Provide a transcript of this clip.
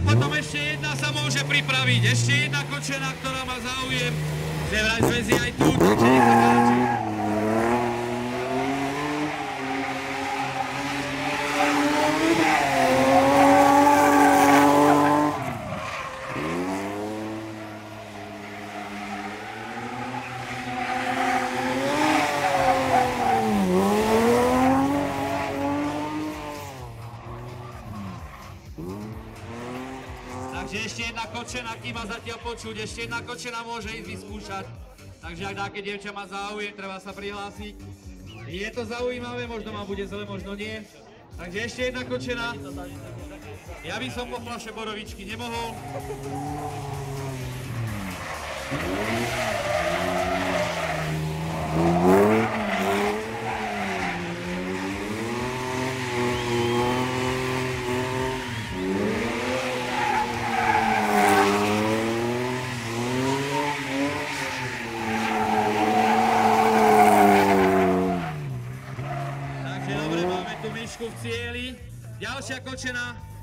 potom ešte jedna sa môže pripraviť. Ešte jedna kočena, ktorá má záujem. Že vraj zväzí aj tu, takže nech sa páči. Takže ešte jedna kočena, kým ma zatiaľ počuť, ešte jedna kočena môže ísť vyskúšať. Takže ak dáke dievča má záujem, treba sa prihlásiť. Je to zaujímavé, možno ma bude zle, možno nie. Takže ešte jedna kočena. Ja by som po fľaše borovičky nemohol. V cieli. Ďalšia kočena.